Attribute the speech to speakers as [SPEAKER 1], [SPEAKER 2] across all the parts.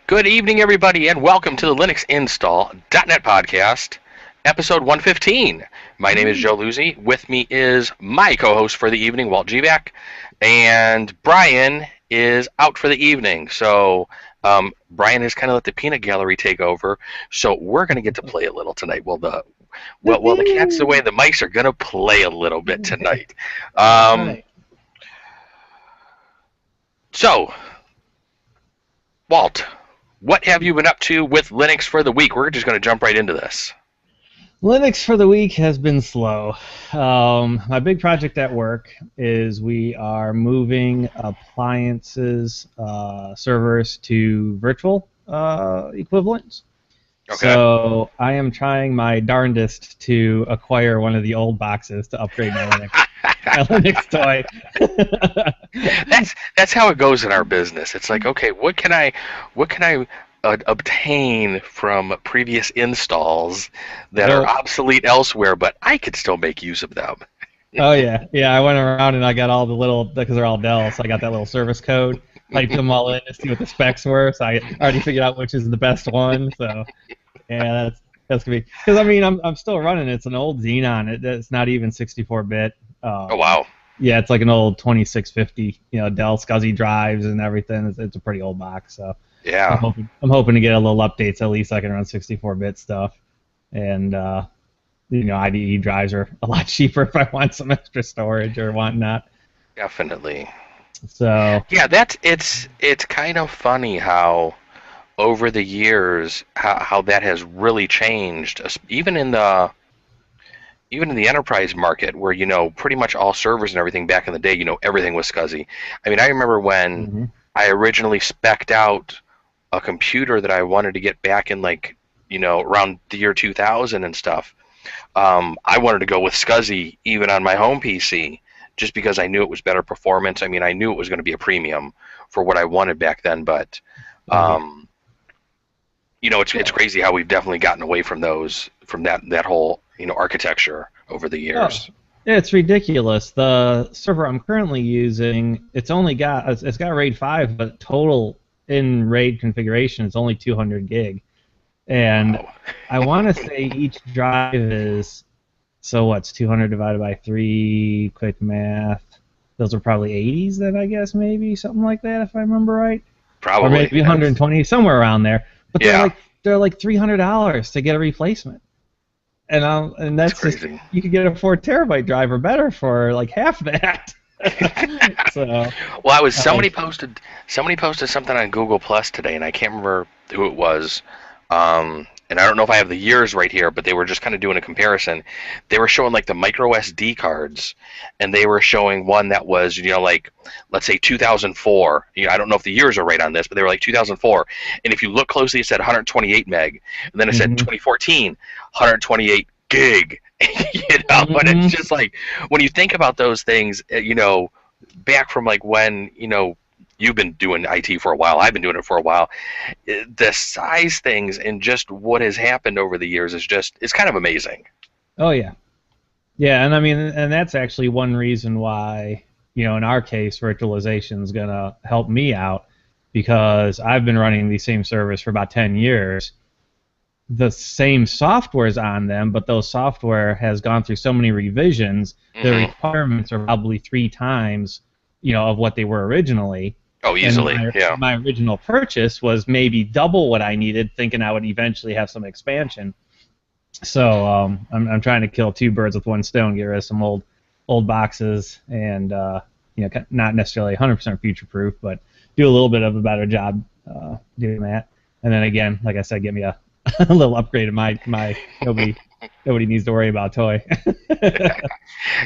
[SPEAKER 1] Good evening, everybody, and welcome to the LinuxInstall.net podcast, episode 115. My name is Joe Luzzi. With me is my co-host for the evening, Walt Gback, and Brian is out for the evening. So Brian has kind of let the peanut gallery take over, so we're going to get to play a little tonight. Well, the cat's away, the mice are going to play a little bit tonight. So, Walt, what have you been up to with Linux for the week? We're just going to jump right into this.
[SPEAKER 2] Linux for the week has been slow. My big project at work is we are moving appliances, servers to virtual equivalents.
[SPEAKER 1] Okay.
[SPEAKER 2] So I am trying my darndest to acquire one of the old boxes to upgrade my Linux toy.
[SPEAKER 1] That's how it goes in our business. It's like, okay, what can I obtain from previous installs that are obsolete elsewhere, but I could still make use of them.
[SPEAKER 2] Oh yeah. I went around and I got all the little, because they're all Dell, so I got that little service code, typed them all in to see what the specs were. So I already figured out which is the best one. So yeah, that's gonna be, because I mean I'm still running. It's an old Xenon. It's not even 64-bit.
[SPEAKER 1] Oh wow.
[SPEAKER 2] Yeah, it's like an old 2650, Dell SCSI drives and everything. It's a pretty old box, so
[SPEAKER 1] yeah.
[SPEAKER 2] I'm hoping to get a little updates. At least I can run 64-bit stuff, and IDE drives are a lot cheaper if I want some extra storage or whatnot.
[SPEAKER 1] Definitely.
[SPEAKER 2] So
[SPEAKER 1] yeah, it's kind of funny how over the years how that has really changed, even in the enterprise market, where pretty much all servers and everything back in the day, everything was SCSI. I mean, I remember when I originally spec'd out a computer that I wanted to get back in around the year 2000 and stuff. I wanted to go with SCSI even on my home PC, just because I knew it was better performance. I mean, I knew it was going to be a premium for what I wanted back then, but it's crazy how we've definitely gotten away from that whole architecture over the years.
[SPEAKER 2] Oh, it's ridiculous. The server I'm currently using, it's got RAID 5, but total in RAID configuration is only 200 gig. And
[SPEAKER 1] Wow.
[SPEAKER 2] I want to say each drive is, so what's 200 divided by 3, quick math. Those are probably 80s then, I guess, maybe, something like that, if I remember right.
[SPEAKER 1] Probably.
[SPEAKER 2] Or maybe 120, somewhere around there. But
[SPEAKER 1] Yeah.
[SPEAKER 2] they're like $300 to get a replacement. And that's just,
[SPEAKER 1] crazy.
[SPEAKER 2] you could get a 4 terabyte drive or better for like half that. So,
[SPEAKER 1] well, somebody posted something on Google Plus today, and I can't remember who it was. And I don't know if I have the years right here, but they were just kind of doing a comparison. They were showing like the micro SD cards, and they were showing one that was, let's say 2004. I don't know if the years are right on this, but they were like 2004. And if you look closely, it said 128 meg, and then it said 2014, 128 gig. And it's just like, when you think about those things, back from like when, you've been doing IT for a while, I've been doing it for a while, the size things and just what has happened over the years is kind of amazing.
[SPEAKER 2] Oh yeah. Yeah, and I mean, and that's actually one reason why, in our case, virtualization is going to help me out, because I've been running these same servers for about 10 years. The same software's on them, but those software has gone through so many revisions, the requirements are probably 3 times, of what they were originally.
[SPEAKER 1] Oh, easily.
[SPEAKER 2] And my original purchase was maybe double what I needed, thinking I would eventually have some expansion. So I'm trying to kill 2 birds with 1 stone, get rid of some old boxes, and not necessarily 100% future-proof, but do a little bit of a better job doing that. And then again, like I said, get me a little upgrade of my nobody needs to worry about toy.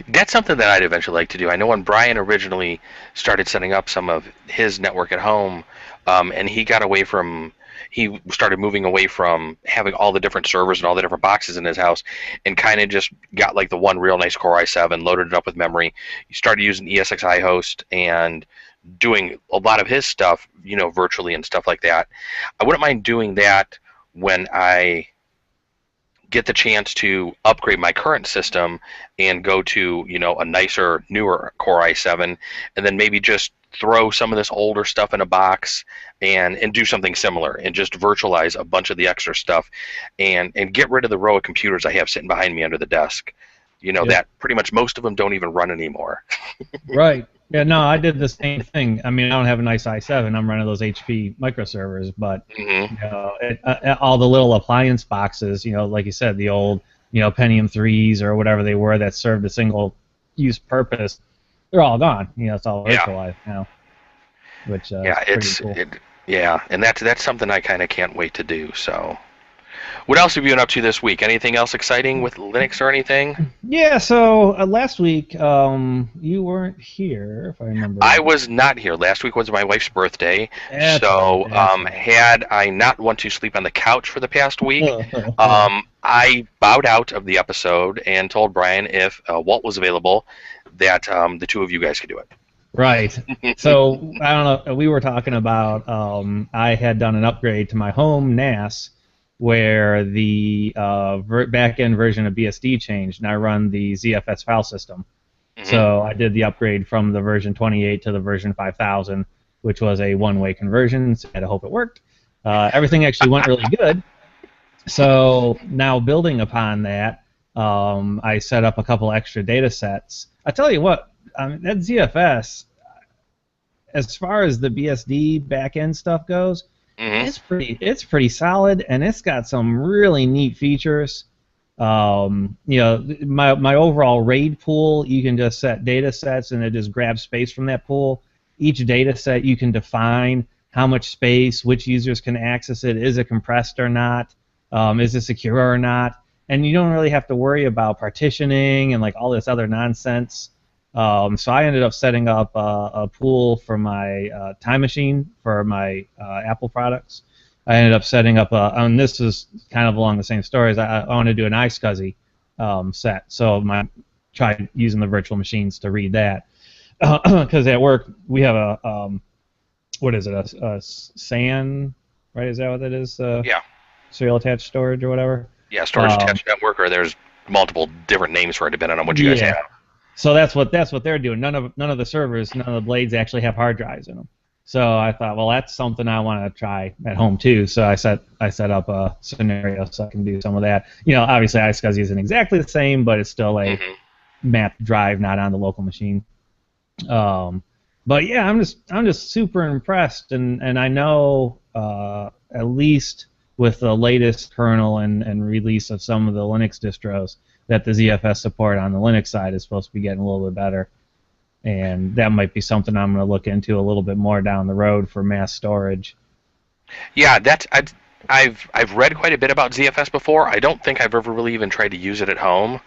[SPEAKER 1] That's something that I'd eventually like to do. I know when Brian originally started setting up some of his network at home, and he started moving away from having all the different servers and all the different boxes in his house, and kind of just got like the one real nice Core i7, loaded it up with memory. He started using ESXi host and doing a lot of his stuff, virtually and stuff like that. I wouldn't mind doing that when I get the chance to upgrade my current system and go to, a nicer, newer Core i7, and then maybe just throw some of this older stuff in a box and do something similar and just virtualize a bunch of the extra stuff and get rid of the row of computers I have sitting behind me under the desk. You know,
[SPEAKER 2] Yep.
[SPEAKER 1] that pretty much most of them don't even run anymore.
[SPEAKER 2] Right. Yeah, no, I did the same thing. I mean, I don't have a nice i7. I'm running those HP microservers, but
[SPEAKER 1] Hmm.
[SPEAKER 2] all the little appliance boxes, like you said, the old, Pentium 3s or whatever they were that served a single use purpose, they're all gone. It's all
[SPEAKER 1] Yeah.
[SPEAKER 2] virtualized now, which is
[SPEAKER 1] Yeah,
[SPEAKER 2] pretty cool.
[SPEAKER 1] yeah, and that's something I kind of can't wait to do. So, what else have you been up to this week? Anything else exciting with Linux or anything?
[SPEAKER 2] Yeah, so last week you weren't here, if I remember
[SPEAKER 1] I
[SPEAKER 2] right.
[SPEAKER 1] was not here. Last week was my wife's birthday,
[SPEAKER 2] That's right.
[SPEAKER 1] so
[SPEAKER 2] That's
[SPEAKER 1] had I not want to sleep on the couch for the past week,
[SPEAKER 2] right.
[SPEAKER 1] I bowed out of the episode and told Brian if Walt was available, that the two of you guys could do
[SPEAKER 2] Right.
[SPEAKER 1] it.
[SPEAKER 2] So I don't know. We were talking about I had done an upgrade to my home NAS where the back-end version of BSD changed, and I run the ZFS file system.
[SPEAKER 1] Hmm.
[SPEAKER 2] So I did the upgrade from the version 28 to the version 5000, which was a one-way conversion. So I had to hope it worked. Everything actually went really good. So now building upon that, I set up a couple extra data sets. I tell you what, that ZFS, as far as the BSD backend stuff goes,
[SPEAKER 1] Hmm.
[SPEAKER 2] it's pretty solid, and it's got some really neat features. My overall RAID pool, you can just set data sets, and it just grabs space from that pool. Each data set, you can define how much space, which users can access it, is it compressed or not, is it secure or not, and you don't really have to worry about partitioning and like all this other nonsense. So I ended up setting up a pool for my Time Machine for my Apple products. I ended up setting up and this is kind of along the same stories. I want to do an iSCSI set, so I tried using the virtual machines to read that because at work we have a what is it, a SAN, right? Is that what it is?
[SPEAKER 1] Yeah,
[SPEAKER 2] Serial attached storage or whatever.
[SPEAKER 1] yeah, storage
[SPEAKER 2] Um,
[SPEAKER 1] attached network, or there's multiple different names for it depending on what you guys
[SPEAKER 2] yeah.
[SPEAKER 1] have.
[SPEAKER 2] So that's what they're doing. None of the servers, none of the blades actually have hard drives in them. So I thought, well, that's something I want to try at home too. So I set up a scenario so I can do some of that. Obviously iSCSI isn't exactly the same, but it's still a
[SPEAKER 1] Hmm.
[SPEAKER 2] mapped drive, not on the local machine. Um, but yeah, I'm just super impressed, and I know at least with the latest kernel and release of some of the Linux distros that the ZFS support on the Linux side is supposed to be getting a little bit better, and that might be something I'm going to look into a little bit more down the road for mass storage.
[SPEAKER 1] Yeah, I've read quite a bit about ZFS before. I don't think I've ever really even tried to use it at home.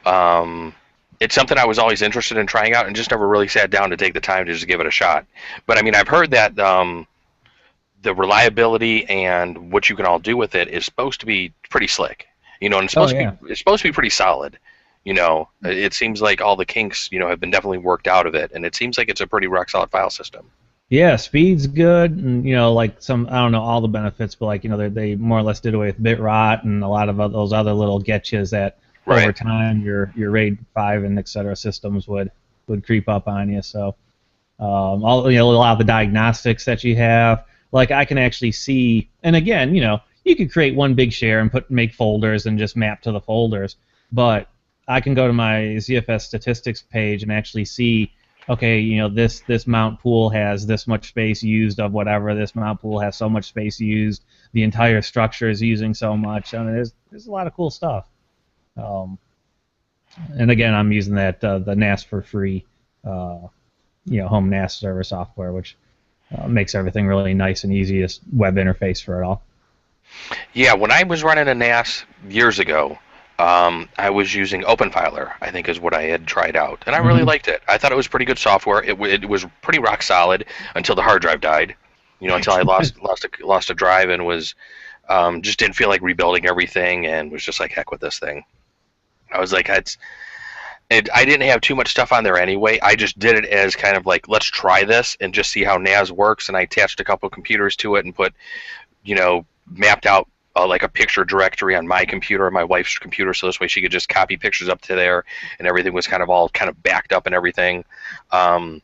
[SPEAKER 1] Um, it's something I was always interested in trying out and just never really sat down to take the time to just give it a shot. But I mean, I've heard that the reliability and what you can all do with it is supposed to be pretty slick. And
[SPEAKER 2] Oh yeah.
[SPEAKER 1] it's supposed to be pretty solid. It seems like all the kinks, have been definitely worked out of it, and it seems like it's a pretty rock solid file system.
[SPEAKER 2] Yeah, speed's good, and like some, I don't know all the benefits, but like they more or less did away with bit rot and a lot of those other little getchas that over
[SPEAKER 1] Right.
[SPEAKER 2] time your RAID 5 and et cetera systems would creep up on you. So all a lot of the diagnostics that you have, like I can actually see, and again, you could create one big share and make folders and just map to the folders, but I can go to my ZFS statistics page and actually see, okay, this mount pool has this much space used of whatever. This mount pool has so much space used. The entire structure is using so much. I mean, there's a lot of cool stuff. Um, and again, I'm using that the NAS for free, uh, home NAS server software, which makes everything really nice and easiest web interface for it all.
[SPEAKER 1] Yeah, when I was running a NAS years ago, I was using OpenFiler, I think is what I had tried out, and I really
[SPEAKER 2] Hmm.
[SPEAKER 1] liked it. I thought it was pretty good software. It was pretty rock solid until the hard drive died. Until I lost a drive and was just didn't feel like rebuilding everything and was just like heck with this thing. I was like, I didn't have too much stuff on there anyway. I just did it as kind of like, let's try this and just see how NAS works. And I attached a couple of computers to it and put, mapped out like a picture directory on my computer, my wife's computer, so this way she could just copy pictures up to there, and everything was kind of all kind of backed up and everything. Um,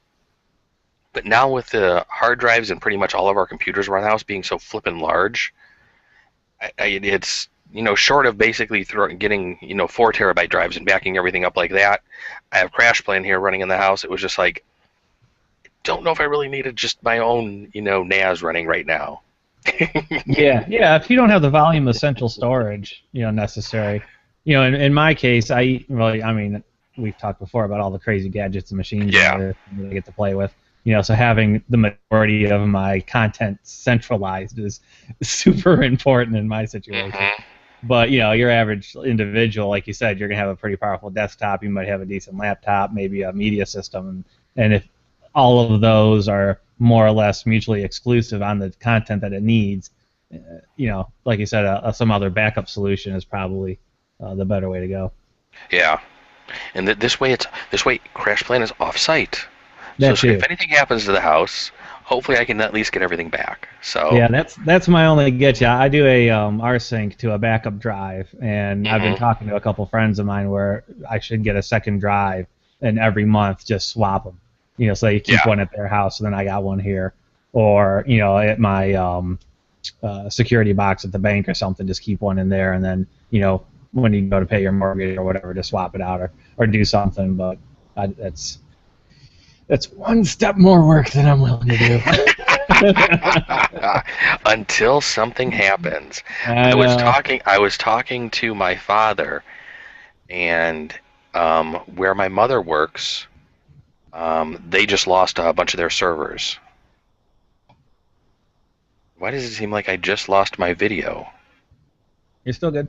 [SPEAKER 1] But now with the hard drives and pretty much all of our computers around the house being so flippin' large, it's short of basically getting 4 terabyte drives and backing everything up like that. I have Crash Plan here running in the house. It was just like, don't know if I really needed just my own NAS running right now.
[SPEAKER 2] Yeah, yeah. If you don't have the volume of central storage, necessary, in my case, I mean, we've talked before about all the crazy gadgets and machines and
[SPEAKER 1] Yeah.
[SPEAKER 2] everything that I get to play with. So having the majority of my content centralized is super important in my situation.
[SPEAKER 1] Hmm.
[SPEAKER 2] But your average individual, like you said, you're gonna have a pretty powerful desktop. You might have a decent laptop, maybe a media system, and if all of those are more or less mutually exclusive on the content that it needs, like you said, some other backup solution is probably the better way to go.
[SPEAKER 1] Yeah. And this way Crash Plan is off-site. So
[SPEAKER 2] That
[SPEAKER 1] if
[SPEAKER 2] too.
[SPEAKER 1] anything happens to the house, hopefully I can at least get everything back. So.
[SPEAKER 2] Yeah, that's my only get. Yeah, I do a rsync to a backup drive, and I've been
[SPEAKER 1] Hmm.
[SPEAKER 2] talking to a couple friends of mine where I should get a second drive, and every month just swap them. So you keep
[SPEAKER 1] Yeah.
[SPEAKER 2] one at their house, and then I got one here, or at my security box at the bank or something, just keep one in there, and then when you go to pay your mortgage or whatever, just swap it out or do something. But that's one step more work than I'm willing to do.
[SPEAKER 1] Until something happens.
[SPEAKER 2] I know.
[SPEAKER 1] I was talking to my father, and where my mother works, they just lost a bunch of their servers. Why does it seem like I just lost my video?
[SPEAKER 2] You're still good,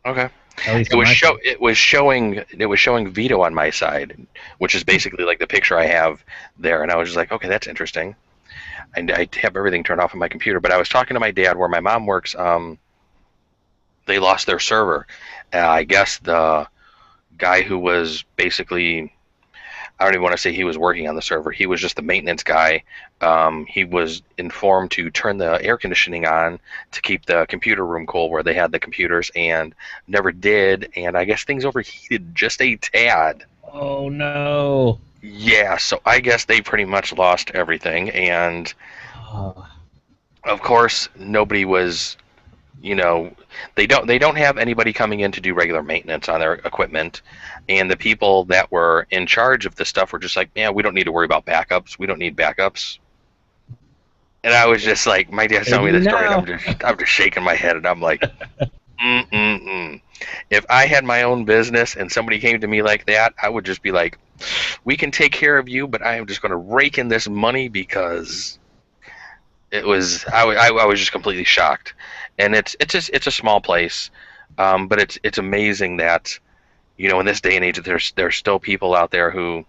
[SPEAKER 1] Okay.
[SPEAKER 2] at least
[SPEAKER 1] It
[SPEAKER 2] on
[SPEAKER 1] was
[SPEAKER 2] my
[SPEAKER 1] show
[SPEAKER 2] side.
[SPEAKER 1] it was showing Vito on my side, which is basically like the picture I have there, and I was just like, okay, that's interesting. And I have everything turned off on my computer, but I was talking to my dad where my mom works. They lost their server. I guess the guy who was basically, I don't even want to say he was working on the server. He was just the maintenance guy. He was informed to turn the air conditioning on to keep the computer room cool where they had the computers, and never did. And I guess things overheated just a tad.
[SPEAKER 2] Oh no.
[SPEAKER 1] Yeah, so I guess they pretty much lost everything. And
[SPEAKER 2] Oh,
[SPEAKER 1] of course, nobody was, you know, they don't have anybody coming in to do regular maintenance on their equipment, and the people that were in charge of the stuff were just like, yeah, we don't need to worry about backups. We don't need backups. And I was just like, my dad's
[SPEAKER 2] they
[SPEAKER 1] telling me
[SPEAKER 2] do
[SPEAKER 1] this story, and
[SPEAKER 2] now.
[SPEAKER 1] I'm just shaking my head, and I'm like, mm. If I had my own business and somebody came to me like that, I would just be like, we can take care of you, but I am just going to rake in this money because I was just completely shocked. And it's a small place, but it's amazing that in this day and age that there's still people out there who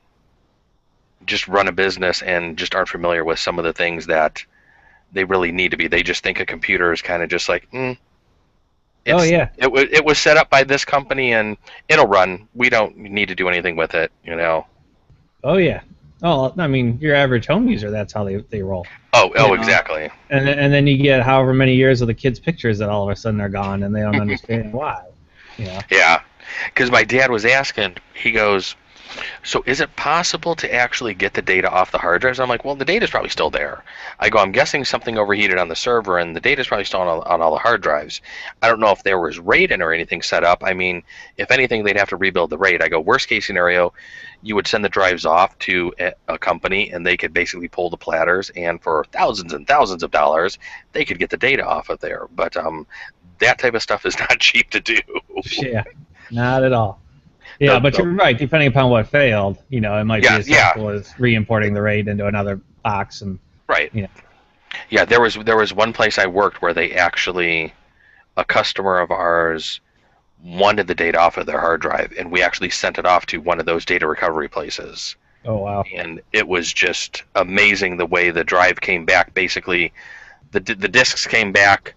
[SPEAKER 1] just run a business and just aren't familiar with some of the things that they really need to be. They just think a computer is kind of just like,
[SPEAKER 2] Oh yeah.
[SPEAKER 1] it was set up by this company and it'll run. We don't need to do anything with it.
[SPEAKER 2] Oh yeah. Oh, I mean, your average home user, that's how they roll.
[SPEAKER 1] Oh,
[SPEAKER 2] Yeah.
[SPEAKER 1] exactly.
[SPEAKER 2] And then you get however many years of the kids' pictures that all of a sudden are gone, and they don't understand why. Yeah.
[SPEAKER 1] Yeah, because my dad was asking. He goes, so is it possible to actually get the data off the hard drives? I'm like, well, the data's probably still there. I go, I'm guessing something overheated on the server, and the data's probably still on all the hard drives. I don't know if there was RAID or anything set up. I mean, if anything, they'd have to rebuild the RAID. I go, worst case scenario, you would send the drives off to a company, and they could basically pull the platters, and for thousands and thousands of dollars, they could get the data off of there. But that type of stuff is not cheap to do.
[SPEAKER 2] Yeah. Not at all. Yeah,
[SPEAKER 1] The,
[SPEAKER 2] but
[SPEAKER 1] the
[SPEAKER 2] you're right. Depending upon what failed, it might be
[SPEAKER 1] yeah,
[SPEAKER 2] as
[SPEAKER 1] yeah,
[SPEAKER 2] simple as re-importing the RAID into another box, and
[SPEAKER 1] right.
[SPEAKER 2] you know.
[SPEAKER 1] Yeah, there was one place I worked where they actually, a customer of ours wanted the data off of their hard drive, and we actually sent it off to one of those data recovery places.
[SPEAKER 2] Oh wow.
[SPEAKER 1] And it was just amazing the way the drive came back. Basically, the discs came back,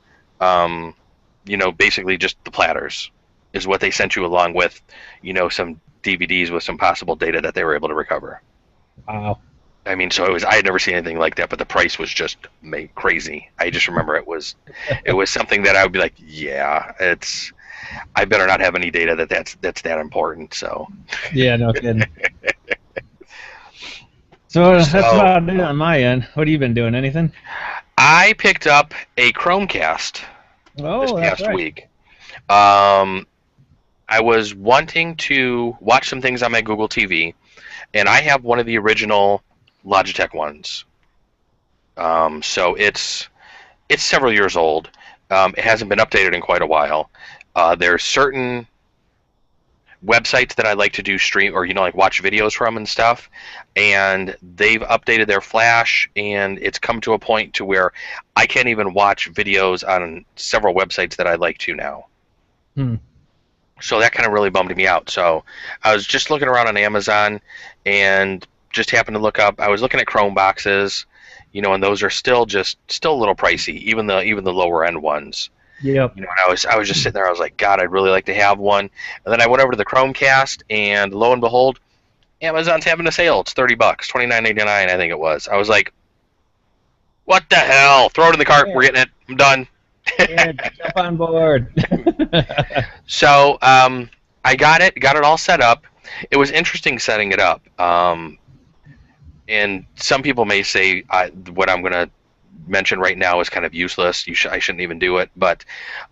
[SPEAKER 1] basically just the platters is what they sent you along with, some DVDs with some possible data that they were able to recover.
[SPEAKER 2] Wow.
[SPEAKER 1] I mean, so I had never seen anything like that, but the price was just crazy. I just remember it was something that I would be like, yeah, I better not have any data that's that important. So
[SPEAKER 2] Yeah, no kidding. So that's
[SPEAKER 1] So
[SPEAKER 2] about it on my end. What have you been doing? Anything?
[SPEAKER 1] I picked up a Chromecast this
[SPEAKER 2] Oh, that's
[SPEAKER 1] past
[SPEAKER 2] right.
[SPEAKER 1] week. Um, I was wanting to watch some things on my Google TV, and I have one of the original Logitech ones. So it's several years old. It hasn't been updated in quite a while. There's certain websites that I like to do stream or like watch videos from and stuff, and they've updated their Flash, and it's come to a point to where I can't even watch videos on several websites that I like to now.
[SPEAKER 2] Hmm.
[SPEAKER 1] So that kind of really bummed me out. So I was just looking around on Amazon and just happened to look up. I was looking at Chrome boxes, and those are still a little pricey, even the lower end ones.
[SPEAKER 2] Yep.
[SPEAKER 1] And I was just sitting there. I was like, God, I'd really like to have one. And then I went over to the Chromecast, and lo and behold, Amazon's having a sale. It's $30, 29.99, I think it was. I was like, what the hell? Throw it in the cart.
[SPEAKER 2] Yeah.
[SPEAKER 1] We're getting it. I'm done.
[SPEAKER 2] Yeah, jump on board.
[SPEAKER 1] So I got it all set up. It was interesting setting it up. And some people may say what I'm going to mention right now is kind of useless. I shouldn't even do it. But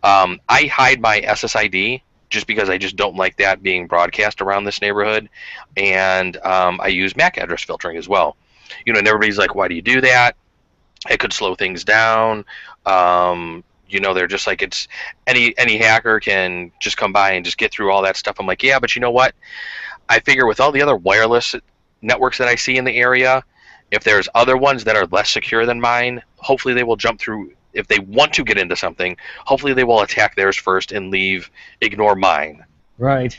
[SPEAKER 1] I hide my SSID just because I just don't like that being broadcast around this neighborhood. And I use MAC address filtering as well. And everybody's like, why do you do that? It could slow things down. They're just like, it's any hacker can just come by and just get through all that stuff. I'm like, yeah, but you know what? I figure with all the other wireless networks that I see in the area, if there's other ones that are less secure than mine, hopefully they will jump through. If they want to get into something, hopefully they will attack theirs first and ignore mine.
[SPEAKER 2] Right.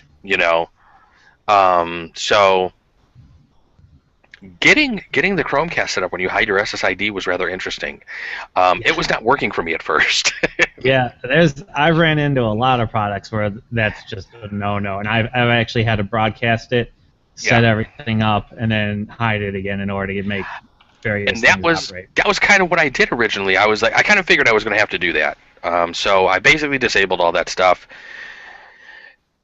[SPEAKER 1] So getting the Chromecast set up when you hide your SSID was rather interesting. It was not working for me at first.
[SPEAKER 2] Yeah, I've ran into a lot of products where that's just a no-no, and I've actually had to broadcast it, set
[SPEAKER 1] Yeah.
[SPEAKER 2] everything up, and then hide it again in order to make various
[SPEAKER 1] And that
[SPEAKER 2] things
[SPEAKER 1] was
[SPEAKER 2] operate.
[SPEAKER 1] that was kind of what I did originally. I was like, I kind of figured I was going to have to do that. So I basically disabled all that stuff,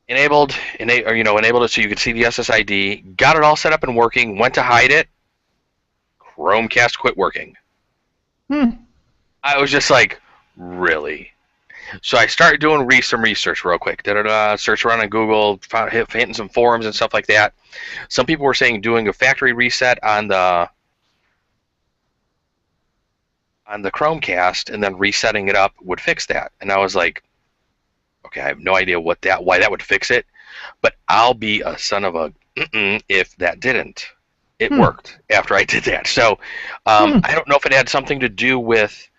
[SPEAKER 1] enabled it so you could see the SSID, got it all set up and working, went to hide it, Chromecast quit working.
[SPEAKER 2] Hmm.
[SPEAKER 1] I was just like, really? So I started doing some research real quick. Search around on Google, hitting some forums and stuff like that. Some people were saying doing a factory reset on the Chromecast and then resetting it up would fix that. And I was like, okay, I have no idea why that would fix it, but I'll be a son of a if that didn't. It worked after I did that. So I don't know if it had something to do with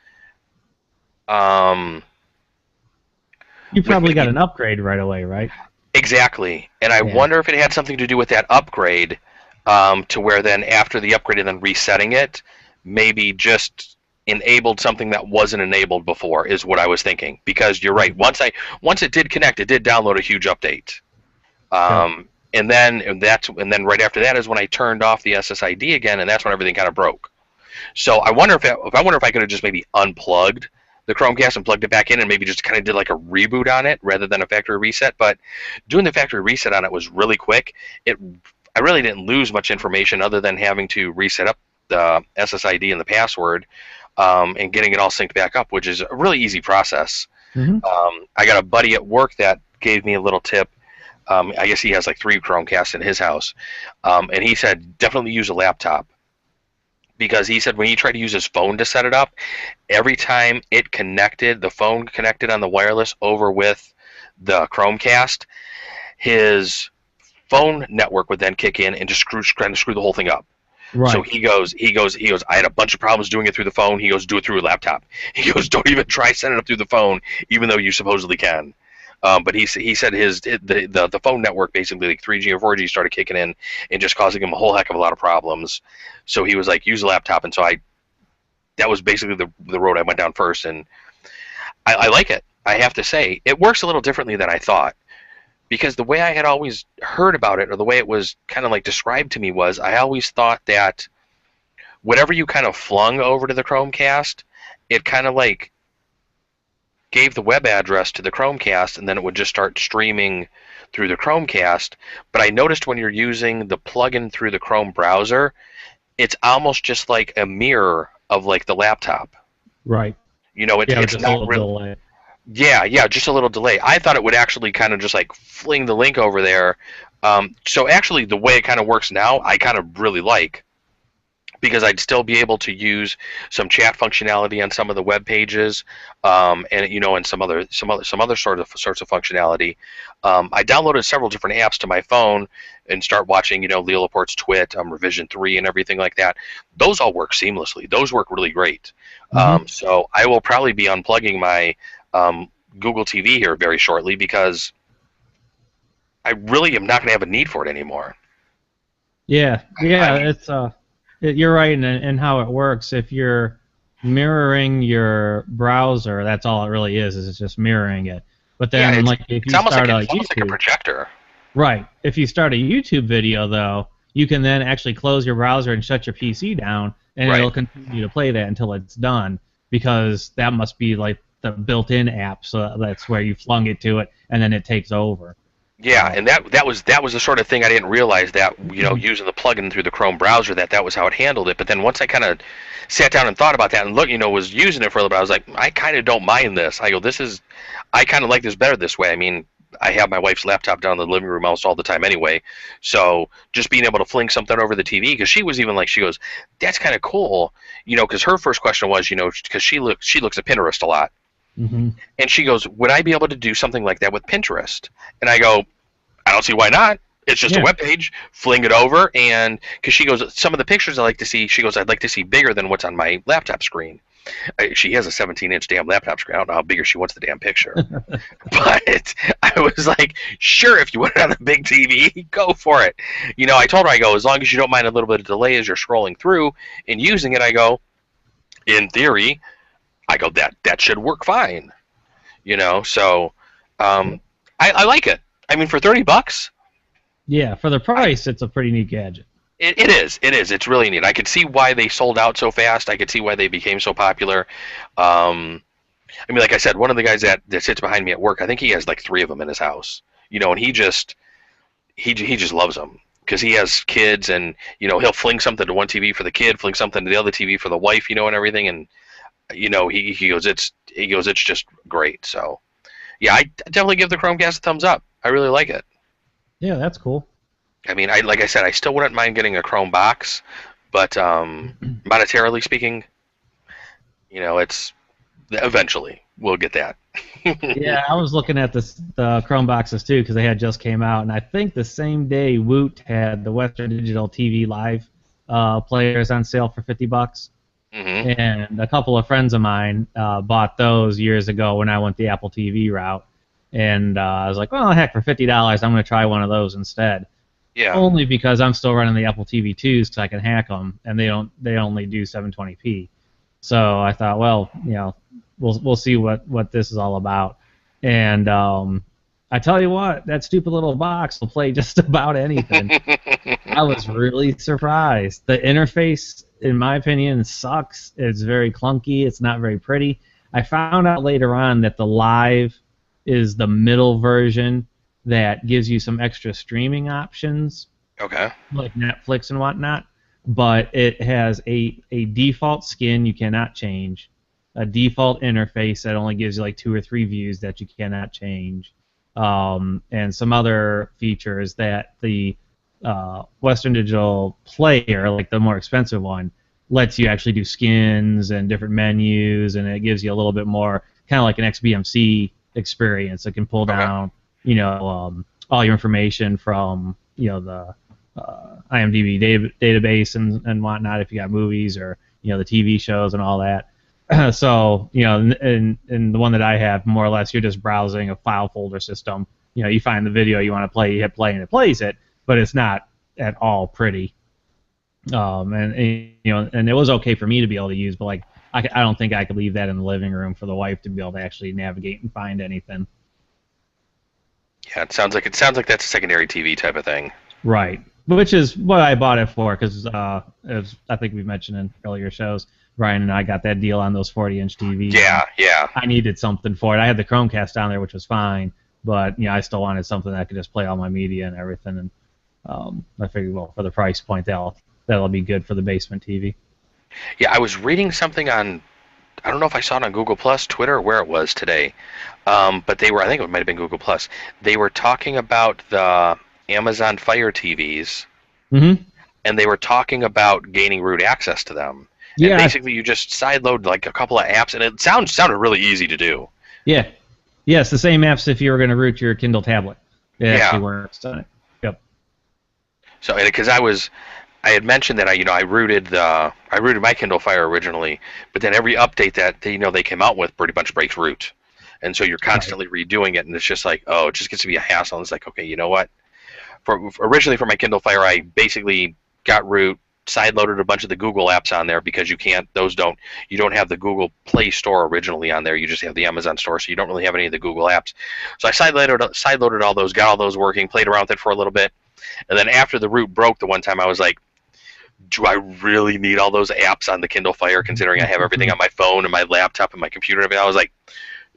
[SPEAKER 2] You probably got an upgrade right away, right?
[SPEAKER 1] exactly, and I
[SPEAKER 2] Yeah.
[SPEAKER 1] wonder if it had something to do with that upgrade to where then after the upgrade and then resetting it, maybe just enabled something that wasn't enabled before is what I was thinking. Because you're right, once it did connect, it did download a huge update. And then right after that is when I turned off the SSID again, and that's when everything kind of broke. So I wonder if I could have just maybe unplugged the Chromecast and plugged it back in, and maybe just kind of did like a reboot on it rather than a factory reset. But doing the factory reset on it was really quick. I really didn't lose much information other than having to reset up the SSID and the password, and getting it all synced back up, which is a really easy process.
[SPEAKER 2] Mm-hmm.
[SPEAKER 1] I got a buddy at work that gave me a little tip. I guess he has like 3 Chromecasts in his house, and he said definitely use a laptop, because he said when he tried to use his phone to set it up, every time the phone connected on the wireless over with the Chromecast, his phone network would then kick in and just screw the whole thing up.
[SPEAKER 2] Right.
[SPEAKER 1] So he goes, I had a bunch of problems doing it through the phone. He goes, do it through a laptop. He goes, don't even try sending it up through the phone, even though you supposedly can. But he said the phone network, basically like 3G or 4G, started kicking in and just causing him a whole heck of a lot of problems. So he was like, use a laptop. And so that was basically the road I went down first. And I like it. I have to say, it works a little differently than I thought. Because the way I had always heard about it, or the way it was kind of like described to me, was I always thought that whatever you kind of flung over to the Chromecast, it kind of like gave the web address to the Chromecast, and then it would just start streaming through the Chromecast. But I noticed when you're using the plugin through the Chrome browser, it's almost just like a mirror of like the laptop.
[SPEAKER 2] Right.
[SPEAKER 1] You know,
[SPEAKER 2] Yeah, with
[SPEAKER 1] it's
[SPEAKER 2] just a
[SPEAKER 1] not
[SPEAKER 2] little
[SPEAKER 1] real.
[SPEAKER 2] delay.
[SPEAKER 1] Yeah, yeah, just a little delay. I thought it would actually kind of just like fling the link over there. So actually, the way it kind of works now, I kind of really like, because I'd still be able to use some chat functionality on some of the web pages, and and some other sorts of functionality. I downloaded several different apps to my phone and start watching Leo Laporte's Twit, Revision 3, and everything like that. Those all work seamlessly. Those work really great.
[SPEAKER 2] Hmm.
[SPEAKER 1] So I will probably be unplugging my Google TV here very shortly, because I really am not going to have a need for it anymore.
[SPEAKER 2] Yeah,
[SPEAKER 1] I
[SPEAKER 2] yeah,
[SPEAKER 1] mean,
[SPEAKER 2] you're right in how it works. If you're mirroring your browser, that's all it really is it's just mirroring it. But
[SPEAKER 1] yeah,
[SPEAKER 2] then, like, if
[SPEAKER 1] it's
[SPEAKER 2] you
[SPEAKER 1] almost like
[SPEAKER 2] start a
[SPEAKER 1] a
[SPEAKER 2] YouTube,
[SPEAKER 1] projector.
[SPEAKER 2] right, if you start a YouTube video, though, you can then actually close your browser and shut your PC down, and
[SPEAKER 1] Right.
[SPEAKER 2] it'll continue to play that until it's done, because that must be like the built-in app, so that's where you flung it to it, and then it takes over.
[SPEAKER 1] Yeah,
[SPEAKER 2] So,
[SPEAKER 1] and that was the sort of thing I didn't realize, that using the plugin through the Chrome browser, that was how it handled it. But then once I kind of sat down and thought about that and was using it for a little bit, I was like, I kind of don't mind this. I go, I kind of like this better this way. I mean, I have my wife's laptop down in the living room almost all the time anyway, so just being able to fling something over the TV, because she was even like, she goes, that's kind of cool, because her first question was, because she looks at Pinterest a lot.
[SPEAKER 2] hmm.
[SPEAKER 1] And she goes, would I be able to do something like that with Pinterest? And I go, I don't see why not. It's just a
[SPEAKER 2] Yeah.
[SPEAKER 1] web page. Fling it over, and because she goes, some of the pictures I like to see, she goes, I'd like to see bigger than what's on my laptop screen. She has a 17-inch damn laptop screen. I don't know how bigger she wants the damn picture, but I was like, sure, if you want it on a big TV, go for it. I told her, I go, as long as you don't mind a little bit of delay as you're scrolling through and using it, I go, in theory, I go, that should work fine. So I like it. I mean, for $30,
[SPEAKER 2] Yeah, for the
[SPEAKER 1] I,
[SPEAKER 2] price, it's a pretty neat gadget.
[SPEAKER 1] it is. It is. It's really neat. I could see why they sold out so fast. I could see why they became so popular. I mean, like I said, one of the guys that sits behind me at work, I think he has like three of them in his house. And he just loves them, because he has kids, and he'll fling something to one TV for the kid, fling something to the other TV for the wife, and everything, and he goes, it's just great. So yeah, I definitely give the Chromecast a thumbs up. I really like it.
[SPEAKER 2] Yeah, that's cool.
[SPEAKER 1] I mean, like I said, I still wouldn't mind getting a Chrome box, but monetarily speaking, it's eventually we'll get that.
[SPEAKER 2] Yeah, I was looking at the Chrome boxes too because they had just came out, and I think the same day Woot had the Western Digital TV Live players on sale for $50.
[SPEAKER 1] Hmm.
[SPEAKER 2] And a couple of friends of mine bought those years ago when I went the Apple TV route, and I was like, well, heck, for $50, I'm going to try one of those instead.
[SPEAKER 1] Yeah.
[SPEAKER 2] Only because I'm still running the Apple TV 2s because I can hack them, and they only do 720p. So I thought, well, we'll see what this is all about. And I tell you what, that stupid little box will play just about anything. I was really surprised. The interface, in my opinion, sucks. It's very clunky. It's not very pretty. I found out later on that the Live is the middle version that gives you some extra streaming options,
[SPEAKER 1] Okay.
[SPEAKER 2] like Netflix and whatnot. But it has a default skin you cannot change, a default interface that only gives you like 2 or 3 views that you cannot change, and some other features that the Western Digital player, like the more expensive one, lets you actually do skins and different menus, and it gives you a little bit more kind of like an XBMC experience. It can pull
[SPEAKER 1] Okay.
[SPEAKER 2] down, all your information from the IMDb database and whatnot if you got movies or the TV shows and all that. So in the one that I have, more or less, you're just browsing a file folder system. You find the video you want to play, you hit play, and it plays it, but it's not at all pretty. And it was okay for me to be able to use, but like I don't think I could leave that in the living room for the wife to be able to actually navigate and find anything.
[SPEAKER 1] Yeah, it sounds like that's a secondary TV type of thing.
[SPEAKER 2] Right. Which is what I bought it for, because as I think we mentioned in earlier shows, Ryan and I got that deal on those 40-inch TVs.
[SPEAKER 1] Yeah. Yeah.
[SPEAKER 2] I needed something for it. I had the Chromecast down there, which was fine, but I still wanted something that could just play all my media and everything. And I figured, well, for the price point, that'll that'll be good for the basement TV.
[SPEAKER 1] Yeah, I was reading something on, I don't know if I saw it on Google Plus, Twitter, or where it was today. But they were, I think it might have been Google Plus. They were talking about the Amazon Fire TVs,
[SPEAKER 2] Mm-hmm.
[SPEAKER 1] and they were talking about gaining root access to them. And
[SPEAKER 2] Yeah,
[SPEAKER 1] basically, you just sideload like a couple of apps, and it sounded really easy to do.
[SPEAKER 2] yeah, yeah. It's the same apps if you were going to root your Kindle tablet. It actually
[SPEAKER 1] Yeah.
[SPEAKER 2] works on it. Yep.
[SPEAKER 1] So, because I had mentioned that I rooted my Kindle Fire originally, but then every update that they came out with pretty much breaks root, and so you're
[SPEAKER 2] Right.
[SPEAKER 1] constantly redoing it, and it's just like, oh, it just gets to be a hassle. And it's like, okay, you know what? Originally for my Kindle Fire, I basically got root, sideloaded a bunch of the Google apps on there because you don't have the Google Play Store originally on there. You just have the Amazon Store, so you don't really have any of the Google apps. So I sideloaded all those, got all those working, played around with it for a little bit, and then after the root broke the one time, I was like, do I really need all those apps on the Kindle Fire, considering I have everything on my phone and my laptop and my computer and everything? I was like,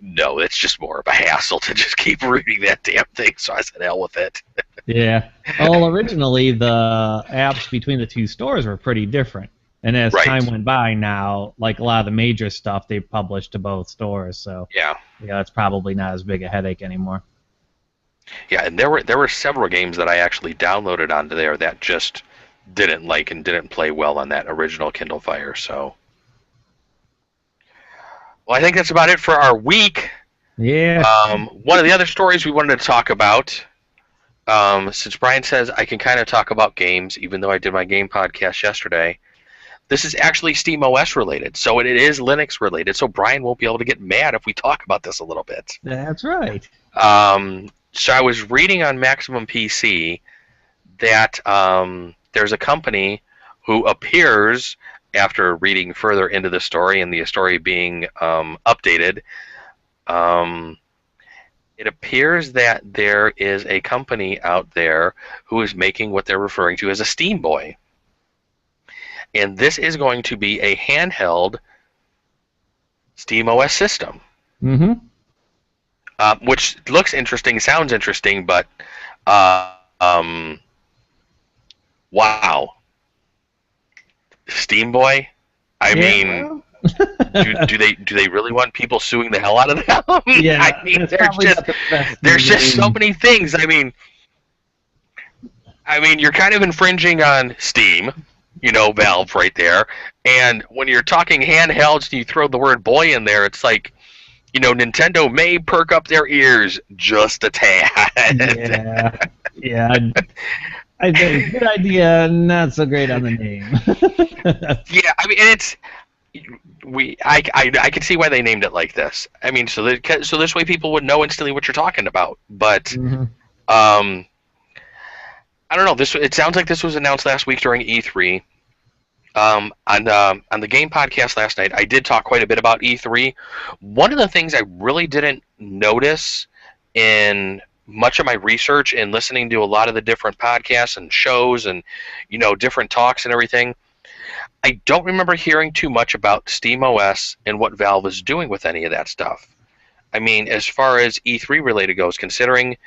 [SPEAKER 1] no, it's just more of a hassle to just keep rooting that damn thing. So I said, hell with it.
[SPEAKER 2] Yeah. Well, originally the apps between the two stores were pretty different, and as
[SPEAKER 1] Right.
[SPEAKER 2] time went by, now like a lot of the major stuff they've published to both stores. So
[SPEAKER 1] Yeah.
[SPEAKER 2] yeah, it's probably not as big a headache anymore.
[SPEAKER 1] Yeah, and there were several games that I actually downloaded onto there that just didn't like and didn't play well on that original Kindle Fire. So, well, I think that's about it for our week.
[SPEAKER 2] Yeah.
[SPEAKER 1] One of the other stories we wanted to talk about, since Brian says I can kind of talk about games, even though I did my game podcast yesterday, this is actually SteamOS related. So it is Linux related. So Brian won't be able to get mad if we talk about this a little bit.
[SPEAKER 2] That's right.
[SPEAKER 1] So I was reading on Maximum PC that there's a company who appears, after reading further into the story and the story being updated, it appears that there is a company out there who is making what they're referring to as a Steam Boy. And this is going to be a handheld SteamOS system.
[SPEAKER 2] Mm-hmm.
[SPEAKER 1] Which looks interesting, sounds interesting, but uh, um, wow, Steam Boy. I mean, do they really want people suing the hell out of them?
[SPEAKER 2] Yeah,
[SPEAKER 1] I mean,
[SPEAKER 2] it's probably not the best
[SPEAKER 1] there's just so
[SPEAKER 2] name.
[SPEAKER 1] many things. I mean, you're kind of infringing on Steam, Valve right there. And when you're talking handhelds, and you throw the word "boy" in there, it's like, Nintendo may perk up their ears just a tad.
[SPEAKER 2] Yeah. Yeah. I think good idea, not so great on the name.
[SPEAKER 1] Yeah, I mean, and I can see why they named it like this. I mean, so this way people would know instantly what you're talking about. But
[SPEAKER 2] Mhm.
[SPEAKER 1] I don't know. It sounds like this was announced last week during E3. On the game podcast last night, I did talk quite a bit about E3. One of the things I really didn't notice in much of my research and listening to a lot of the different podcasts and shows and different talks and everything, I don't remember hearing too much about SteamOS and what Valve is doing with any of that stuff. I mean, as far as E3 related goes, considering,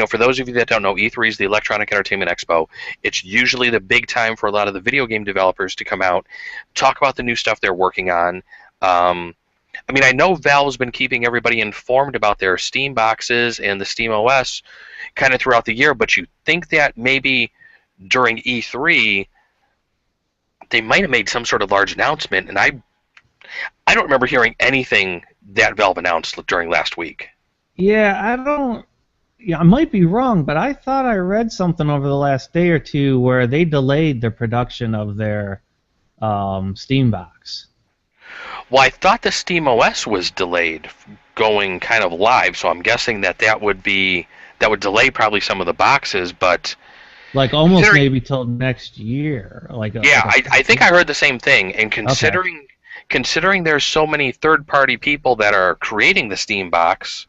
[SPEAKER 1] for those of you that don't know, E3 is the Electronic Entertainment Expo. It's usually the big time for a lot of the video game developers to come out, talk about the new stuff they're working on. I mean, I know Valve's been keeping everybody informed about their Steam boxes and the SteamOS kind of throughout the year, but you think that maybe during E3 they might have made some sort of large announcement, and I don't remember hearing anything that Valve announced during last week.
[SPEAKER 2] Yeah, I don't. Yeah, I might be wrong, but I thought I read something over the last day or two where they delayed the production of their Steam box.
[SPEAKER 1] Well, I thought the SteamOS was delayed going kind of live, so I'm guessing that would delay probably some of the boxes, but
[SPEAKER 2] Like almost maybe till next year.
[SPEAKER 1] I think I heard the same thing, and
[SPEAKER 2] Okay.
[SPEAKER 1] considering there's so many third-party people that are creating the Steam box,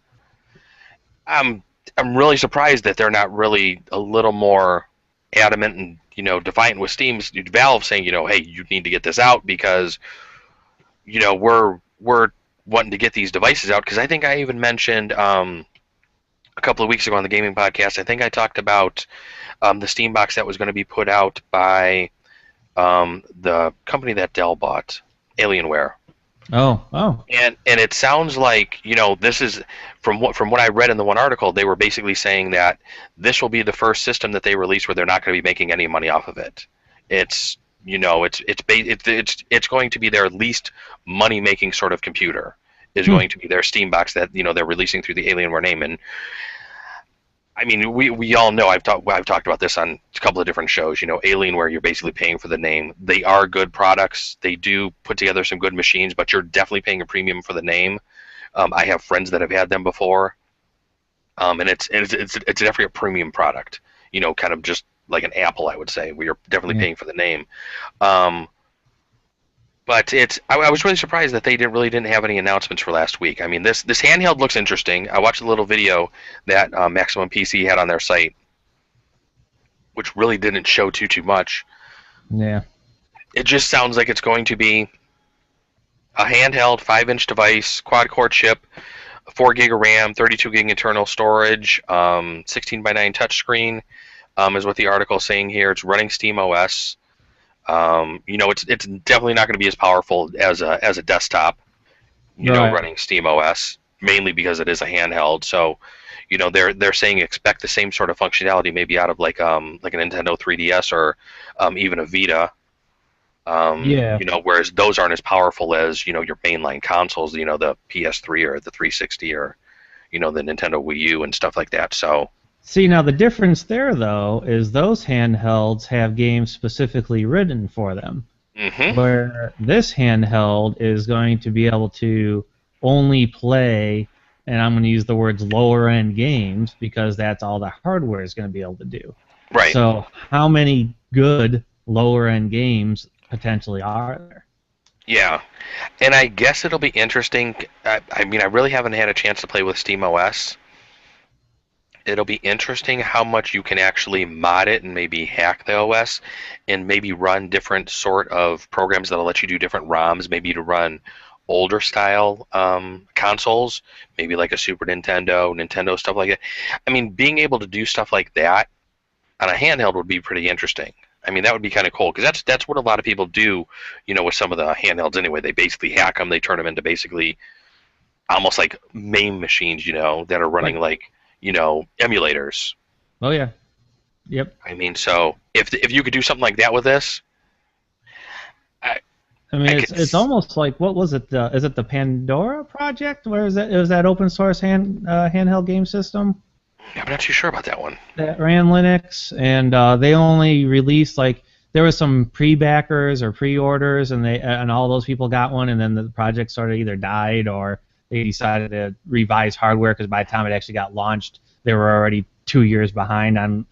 [SPEAKER 1] I'm really surprised that they're not really a little more adamant and defiant with Valve saying, hey, you need to get this out because we're wanting to get these devices out. Because I think I even mentioned a couple of weeks ago on the gaming podcast, I think I talked about the Steam box that was going to be put out by the company that Dell bought, Alienware.
[SPEAKER 2] Oh, oh,
[SPEAKER 1] And it sounds like, this is from what I read in the one article, they were basically saying that this will be the first system that they release where they're not going to be making any money off of it. It's it's going to be their least money making sort of computer, is
[SPEAKER 2] hmm.
[SPEAKER 1] going to be their Steam box that they're releasing through the Alienware name. And I mean, we all know, I've talked about this on a couple of different shows. Alienware, you're basically paying for the name. They are good products. They do put together some good machines, but you're definitely paying a premium for the name. I have friends that have had them before, and it's definitely a premium product. Kind of just like an Apple, I would say, where you're definitely
[SPEAKER 2] Yeah.
[SPEAKER 1] paying for the name. Um, but I was really surprised that they didn't have any announcements for last week. I mean, this handheld looks interesting. I watched a little video that Maximum PC had on their site, which really didn't show too much.
[SPEAKER 2] Yeah.
[SPEAKER 1] It just sounds like it's going to be a handheld 5-inch device, quad core chip, 4 gig of RAM, 32 gig internal storage, 16 by 9 touchscreen, is what the article is saying here. It's running Steam OS. It's definitely not going to be as powerful as a desktop.
[SPEAKER 2] Right.
[SPEAKER 1] Running Steam OS, mainly because it is a handheld. So, they're saying expect the same sort of functionality maybe out of like a Nintendo 3DS or even a Vita.
[SPEAKER 2] Yeah.
[SPEAKER 1] Whereas those aren't as powerful as your mainline consoles, the PS3 or the 360 or the Nintendo Wii U and stuff like that. So,
[SPEAKER 2] See, now the difference there, though, is those handhelds have games specifically written for them,
[SPEAKER 1] hmm
[SPEAKER 2] where this handheld is going to be able to only play, and I'm going to use the words lower end games because that's all the hardware is going to be able to do.
[SPEAKER 1] right,
[SPEAKER 2] So, how many good lower end games potentially are there?
[SPEAKER 1] yeah, and I guess it'll be interesting. I mean, I really haven't had a chance to play with Steam OS. It'll be interesting how much you can actually mod it and maybe hack the OS and maybe run different sort of programs that'll let you do different ROMs, maybe to run older style consoles, maybe like a Super Nintendo, Nintendo, stuff like that. I mean, being able to do stuff like that on a handheld would be pretty interesting. I mean, that would be kind of cool because that's what a lot of people do, with some of the handhelds anyway. They basically hack them, they turn them into basically almost like MAME machines, that are running
[SPEAKER 2] Right.
[SPEAKER 1] like, emulators.
[SPEAKER 2] Oh yeah. Yep.
[SPEAKER 1] I mean, so if you could do something like that with this, I
[SPEAKER 2] I mean,
[SPEAKER 1] I
[SPEAKER 2] it's almost like what was it? Is it the Pandora project? Where is that? It was that open source handheld game system
[SPEAKER 1] I'm not too sure about that one.
[SPEAKER 2] that ran Linux, and they only released like there was some pre-backers or pre-orders, and all those people got one, and then the project sort of either died or they decided to revise hardware because by the time it actually got launched, they were already 2 years behind on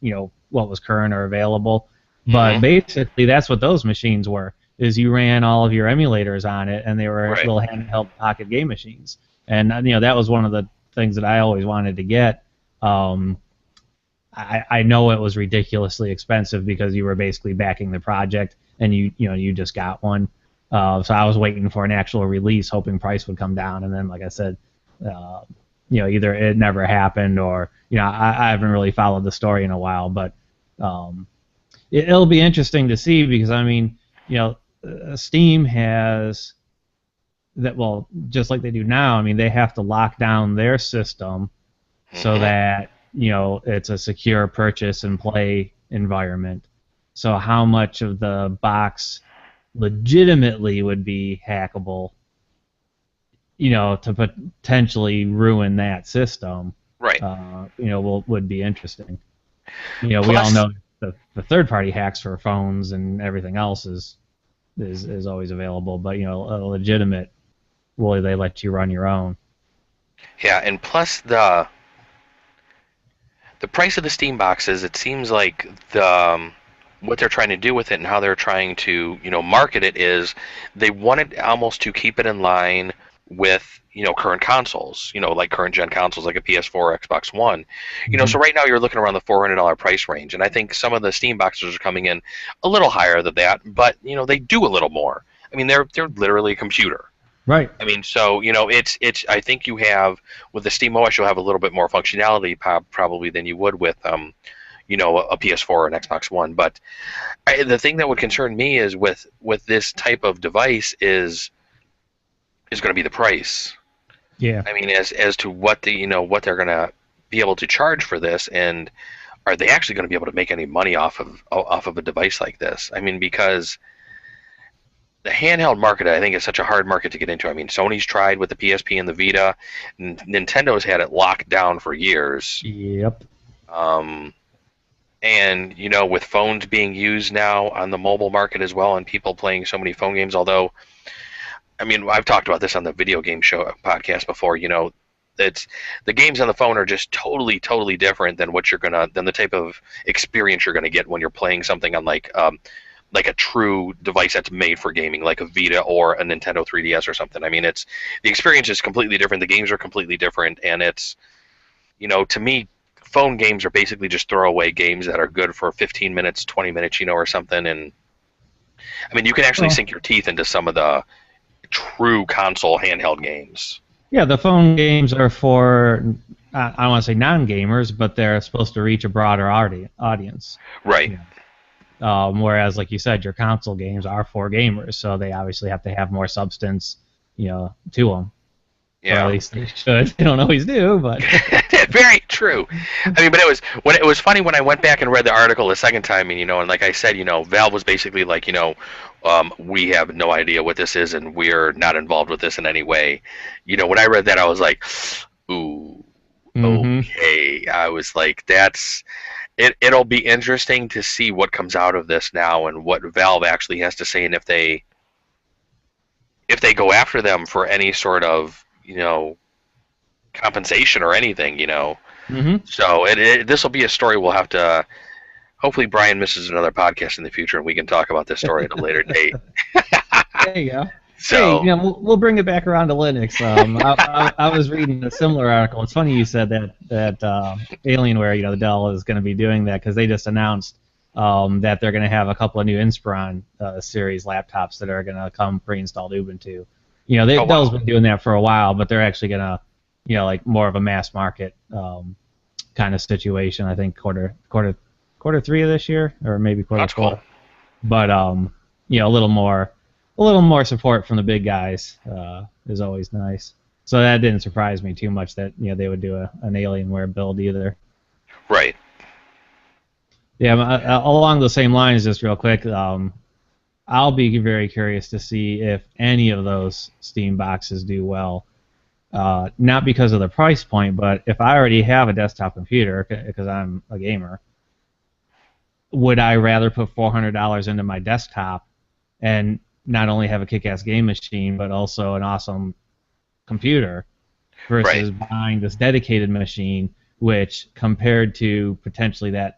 [SPEAKER 2] what was current or available. But
[SPEAKER 1] hmm
[SPEAKER 2] basically, that's what those machines were. Is you ran all of your emulators on it, and they were
[SPEAKER 1] Right.
[SPEAKER 2] little handheld pocket game machines. And that was one of the things that I always wanted to get. Um, I know it was ridiculously expensive because you were basically backing the project, and you just got one. So I was waiting for an actual release, hoping price would come down, and then, like I said, uh, either it never happened or I haven't really followed the story in a while, but um, it'll be interesting to see because I mean, Steam has that well, just like they do now. I mean, they have to lock down their system so
[SPEAKER 1] hmm
[SPEAKER 2] that it's a secure purchase and play environment. So how much of the box legitimately would be hackable, to potentially ruin that system,
[SPEAKER 1] Right.
[SPEAKER 2] would be interesting. We all
[SPEAKER 1] Plus,
[SPEAKER 2] know the third party hacks for phones and everything else is always available, but a legitimate, will they let you run your own?
[SPEAKER 1] yeah, and plus the price of the Steam boxes. It seems like what they're trying to do with it and how they're trying to market it is they wanted almost to keep it in line with current consoles, like current gen consoles like a PS4 or Xbox One.
[SPEAKER 2] Hmm.
[SPEAKER 1] So right now you're looking around the $400 price range, and I think some of the Steam boxes are coming in a little higher than that, but they do a little more. I mean, they're literally a computer.
[SPEAKER 2] Right.
[SPEAKER 1] I mean, so it's. I think you have with the Steam OS, you'll have a little bit more functionality probably than you would with a PS4 or an Xbox One. But the thing that would concern me is with this type of device is going to be the price.
[SPEAKER 2] Yeah.
[SPEAKER 1] I mean, as to what what they're going to be able to charge for this, and are they actually going to be able to make any money off of a device like this? I mean, because the handheld market, I think, is such a hard market to get into. I mean, Sony's tried with the PSP and the Vita. Nintendo's had it locked down for years.
[SPEAKER 2] Yep.
[SPEAKER 1] And with phones being used now on the mobile market as well, and people playing so many phone games. Although, I mean, I've talked about this on the video game show podcast before. It's the games on the phone are just totally, totally different than than the type of experience you're gonna get when you're playing something on like a true device that's made for gaming, like a Vita or a Nintendo 3DS or something. I mean, the experience is completely different. The games are completely different, and it's, to me, phone games are basically just throwaway games that are good for 15 minutes, 20 minutes, or something. And I mean, you can actually sink your teeth into some of the true console handheld games.
[SPEAKER 2] Yeah, the phone games are for, I don't want to say non-gamers, but they're supposed to reach a broader audience.
[SPEAKER 1] Right.
[SPEAKER 2] Yeah. Whereas, like you said, your console games are for gamers, so they obviously have to have more substance, to them.
[SPEAKER 1] Yeah.
[SPEAKER 2] Or at least they should. They don't always do, but
[SPEAKER 1] very true. I mean, but it was funny when I went back and read the article the second time, and and like I said, Valve was basically like, we have no idea what this is, and we're not involved with this in any way. When I read that, I was like, ooh, okay. I was like, that's. It'll be interesting to see what comes out of this now and what Valve actually has to say, and if they go after them for any sort of compensation or anything. So this will be a story we'll have to. Hopefully, Brian misses another podcast in the future, and we can talk about this story at a later date.
[SPEAKER 2] There you go.
[SPEAKER 1] So
[SPEAKER 2] hey, we'll bring it back around to Linux. I was reading a similar article. It's funny you said that Alienware, the Dell is going to be doing that because they just announced that they're going to have a couple of new Inspiron series laptops that are going to come pre-installed Ubuntu. Dell's been doing that for a while, but they're actually going to, like more of a mass market kind of situation. I think quarter 3 of this year, or maybe quarter 4.
[SPEAKER 1] Cool.
[SPEAKER 2] But a little more support from the big guys is always nice. So that didn't surprise me too much that they would do an Alienware build either.
[SPEAKER 1] Right.
[SPEAKER 2] Yeah. Along the same lines, just real quick, I'll be very curious to see if any of those Steam boxes do well. Not because of the price point, but if I already have a desktop computer, because I'm a gamer, would I rather put $400 into my desktop and not only have a kick-ass game machine, but also an awesome computer, versus buying this dedicated machine, which compared to potentially that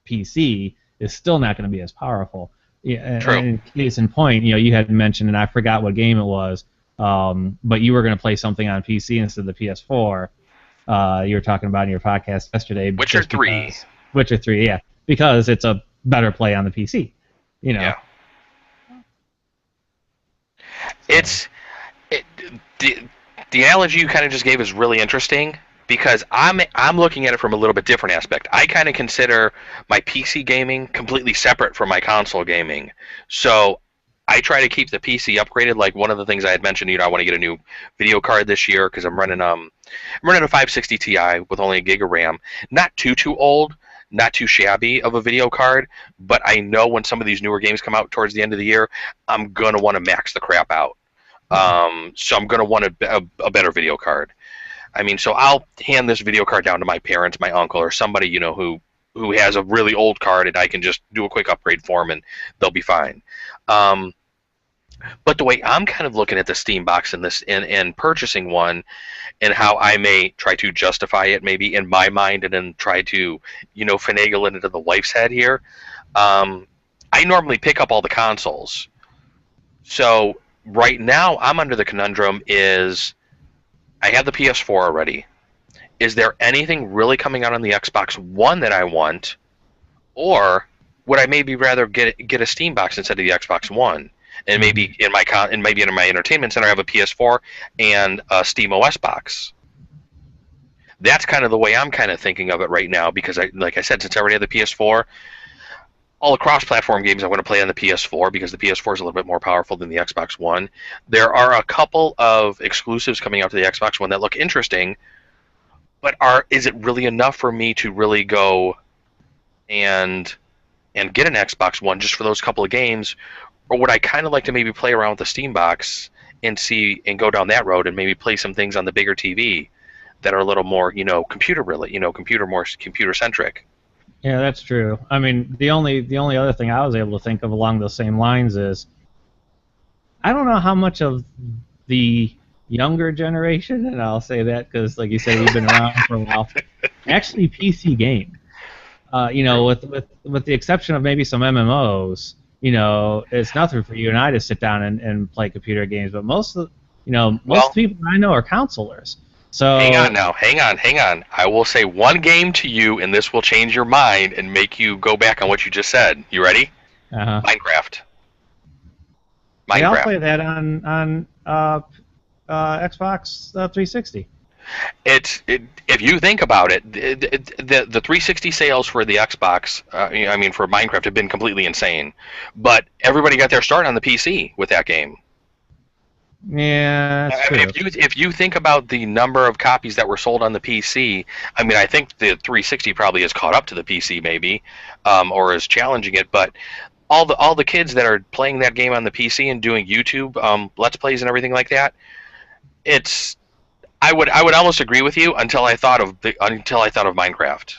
[SPEAKER 2] PC is still not going to be as powerful. Yeah,
[SPEAKER 1] True.
[SPEAKER 2] And case in point, you had mentioned, and I forgot what game it was, but you were going to play something on PC instead of the PS4. You were talking about in your podcast yesterday.
[SPEAKER 1] Witcher 3.
[SPEAKER 2] Witcher 3, yeah, because it's a better play on the PC.
[SPEAKER 1] Yeah. The analogy you kind of just gave is really interesting, because I'm looking at it from a little bit different aspect. I kind of consider my PC gaming completely separate from my console gaming. So I try to keep the PC upgraded. Like one of the things I had mentioned, I want to get a new video card this year because I'm running a 560 Ti with only a gig of RAM. Not too old, not too shabby of a video card, but I know when some of these newer games come out towards the end of the year, I'm gonna want to max the crap out. So I'm gonna want a better video card. I mean, so I'll hand this video card down to my parents, my uncle, or somebody who has a really old card, and I can just do a quick upgrade for them, and they'll be fine. But the way I'm kind of looking at the Steam box and purchasing one, and how I may try to justify it maybe in my mind, and then try to finagle it into the wife's head here. I normally pick up all the consoles, so right now I'm under the conundrum is I have the PS4 already. Is there anything really coming out on the Xbox One that I want, or would I maybe rather get a Steam box instead of the Xbox One, and maybe in my entertainment center I have a PS4 and a Steam OS box? That's kind of the way I'm kind of thinking of it right now because, like I said, since I already have the PS4, all the cross-platform games I want to play on the PS4 because the PS4 is a little bit more powerful than the Xbox One. There are a couple of exclusives coming out to the Xbox One that look interesting, but is it really enough for me to really go and get an Xbox One just for those couple of games, or would I kind of like to maybe play around with the Steam box and see and go down that road and maybe play some things on the bigger TV that are a little more, computer centric.
[SPEAKER 2] Yeah, that's true. I mean, the only other thing I was able to think of along those same lines is I don't know how much of the younger generation, and I'll say that because, like you said, we've been around for a while, actually PC game. With the exception of maybe some MMOs, it's nothing for you and I to sit down and play computer games. But most people I know are counselors. So
[SPEAKER 1] hang on now, hang on. I will say one game to you, and this will change your mind and make you go back on what you just said. You ready?
[SPEAKER 2] Uh-huh.
[SPEAKER 1] Minecraft.
[SPEAKER 2] Yeah, I'll play that on Xbox 360.
[SPEAKER 1] If you think about it, the 360 sales for the Xbox, for Minecraft, have been completely insane. But everybody got their start on the PC with that game.
[SPEAKER 2] Yeah, that's true.
[SPEAKER 1] If you think about the number of copies that were sold on the PC, I think the 360 probably has caught up to the PC maybe, or is challenging it. But all the kids that are playing that game on the PC and doing YouTube Let's Plays and everything like that, I would almost agree with you until I thought of Minecraft.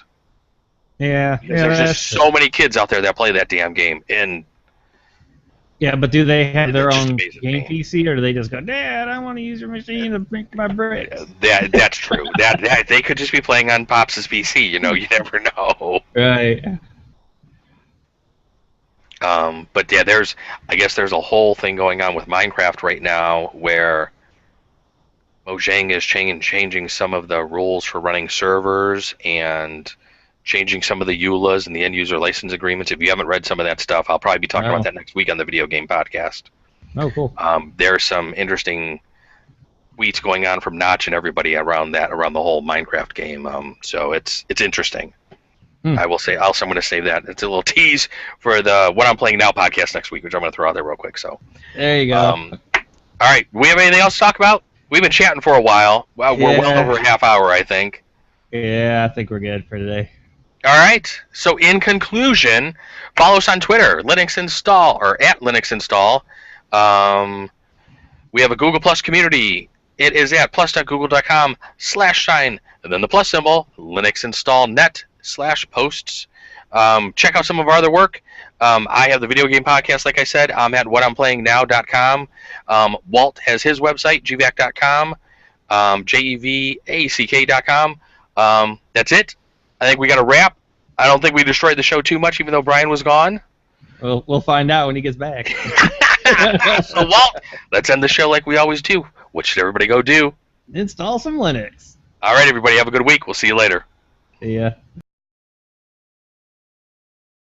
[SPEAKER 2] Yeah,
[SPEAKER 1] there's just so many kids out there that play that damn game, and
[SPEAKER 2] yeah, but do they have their own game PC, or do they just go, Dad, I want to use your machine to make my bricks?
[SPEAKER 1] That's true. that they could just be playing on Pops' PC. You never know.
[SPEAKER 2] Right.
[SPEAKER 1] But yeah, I guess there's a whole thing going on with Minecraft right now where Mojang is changing some of the rules for running servers and changing some of the EULAs and the end user license agreements. If you haven't read some of that stuff, I'll probably be talking about that next week on the Video Game Podcast.
[SPEAKER 2] Oh, cool.
[SPEAKER 1] There's some interesting tweets going on from Notch and everybody around the whole Minecraft game. So it's interesting. I will say. Also, I'm going to save that. It's a little tease for the What I'm Playing Now podcast next week, which I'm going to throw out there real quick. So
[SPEAKER 2] there you go.
[SPEAKER 1] All right. Do we have anything else to talk about? We've been chatting for a while. We're well over a half hour, I think.
[SPEAKER 2] Yeah, I think we're good for today.
[SPEAKER 1] All right. So in conclusion, follow us on Twitter, Linux Install, or at Linux Install. We have a Google Plus community. It is at plus.google.com/sign, and then the plus symbol, Linux Install net/posts. Check out some of our other work. I have the Video Game Podcast, like I said. I'm at whatamplayingnow.com. Walt has his website, gvac.com, jevack.com. That's it. I think we got a wrap. I don't think we destroyed the show too much, even though Brian was gone.
[SPEAKER 2] We'll find out when he gets back.
[SPEAKER 1] So, Walt, let's end the show like we always do. What should everybody go do?
[SPEAKER 2] Install some Linux.
[SPEAKER 1] All right, everybody. Have a good week. We'll see you later.
[SPEAKER 2] See ya.